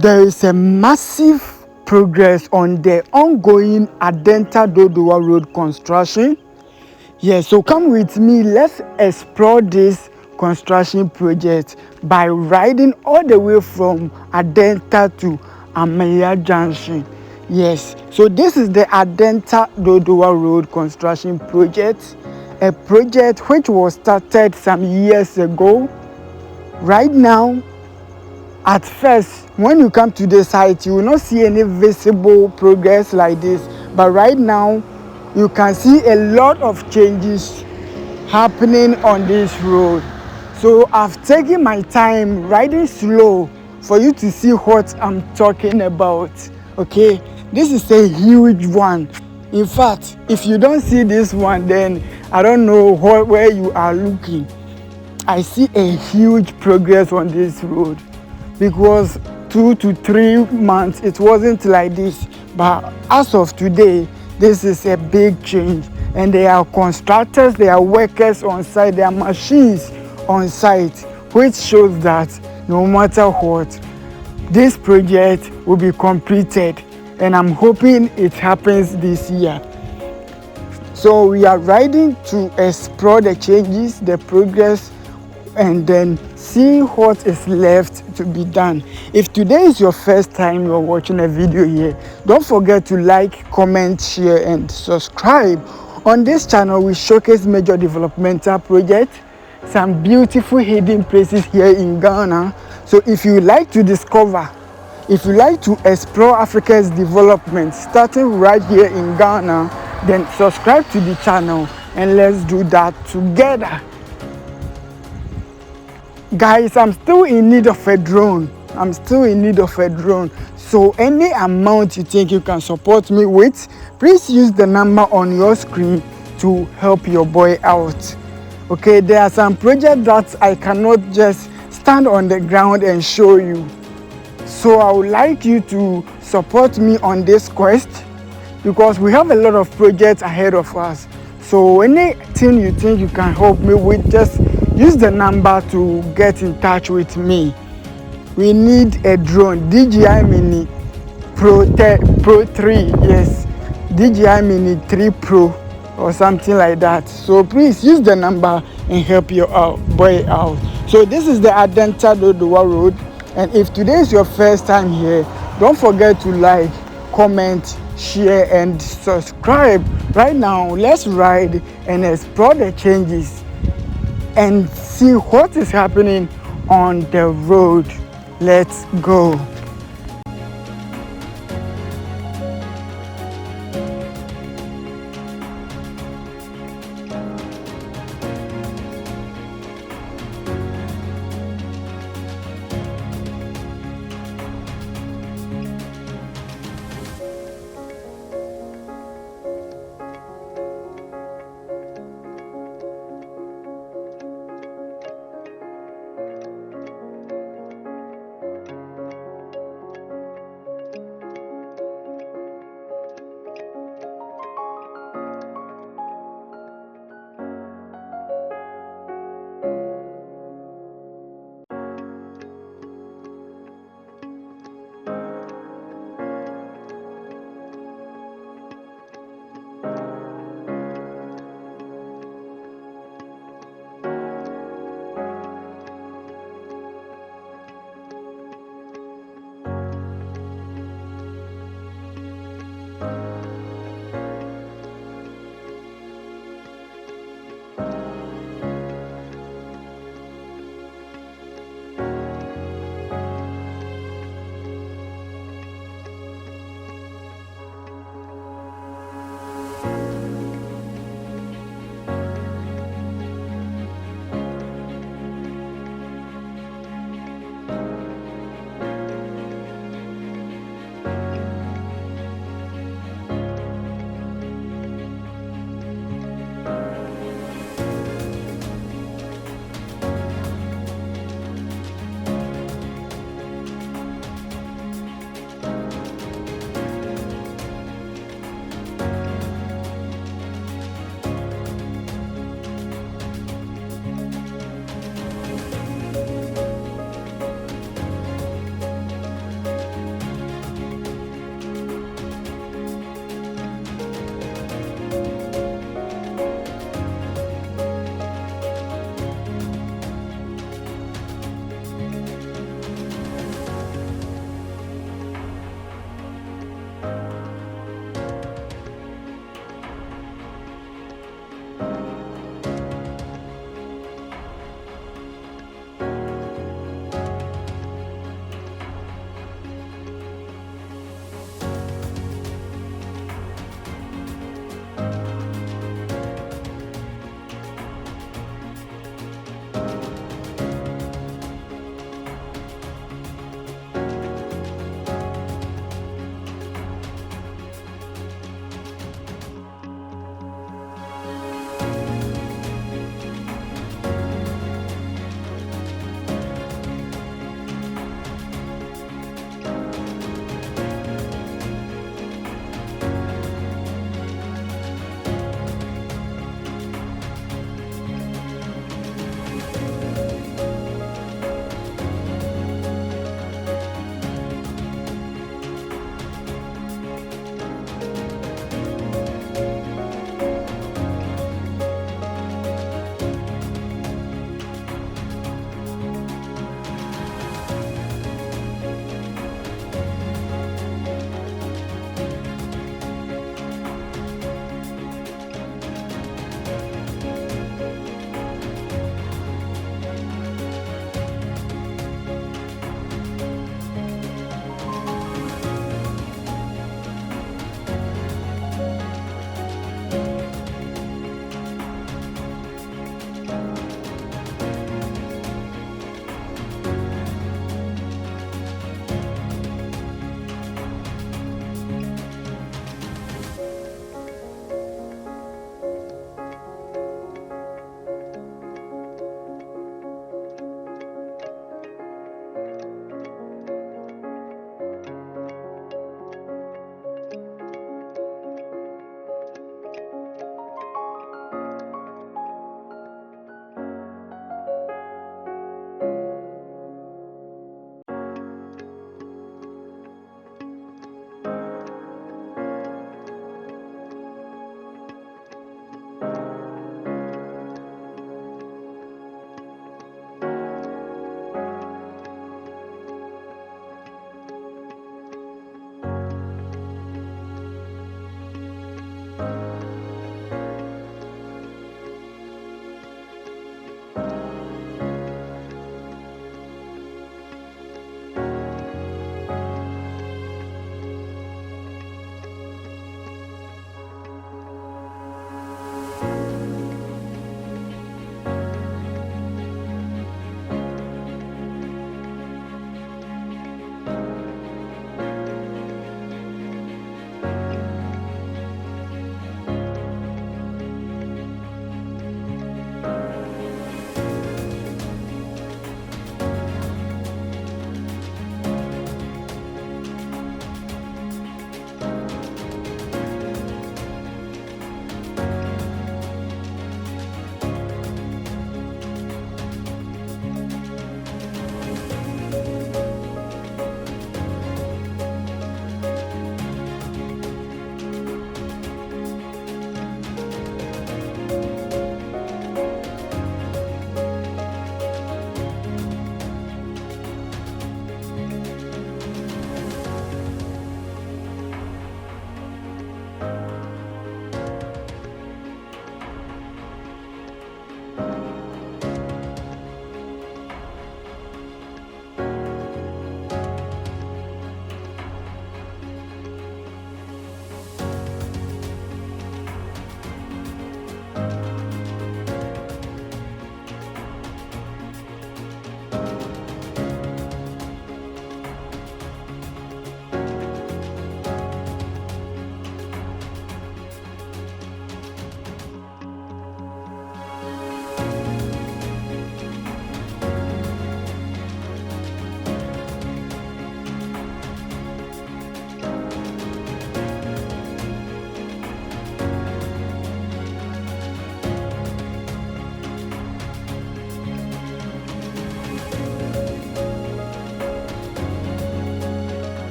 There is a massive progress on the ongoing Adenta Dodowa Road construction. Yes, so come with me, let's explore this construction project by riding all the way from Adenta to Amelia Junction. Yes, so this is the Adenta Dodowa Road construction project, a project which was started some years ago. Right now, at first, when you come to the site, you will not see any visible progress like this. But right now, you can see a lot of changes happening on this road. So I've taken my time riding slow for you to see what I'm talking about. Okay, this is a huge one. In fact, if you don't see this one, then I don't know where you are looking. I see a huge progress on this road, because 2 to 3 months it wasn't like this, but as of today this is a big change, and there are constructors, there are workers on site, there are machines on site, which shows that no matter what, this project will be completed, and I'm hoping it happens this year. So we are riding to explore the changes, the progress, and then see what is left to be done. If today is your first time you're watching a video here, don't forget to like, comment, share, and subscribe. On this channel, we showcase major developmental projects, some beautiful hidden places here in Ghana. So if you like to discover, if you like to explore Africa's development starting right here in Ghana, then subscribe to the channel and let's do that together. Guys, I'm still in need of a drone. So any amount you think you can support me with, please use the number on your screen to help your boy out. Okay, there are some projects that I cannot just stand on the ground and show you. So I would like you to support me on this quest, because we have a lot of projects ahead of us. So anything you think you can help me with, just use the number to get in touch with me. We need a drone, DJI Mini Pro 3, yes, DJI Mini 3 Pro or something like that. So please use the number and help your boy out. So this is the Adenta Dodowa Road, and if today is your first time here, don't forget to like, comment, share, and subscribe. Right now, let's ride and explore the changes and see what is happening on the road. Let's go.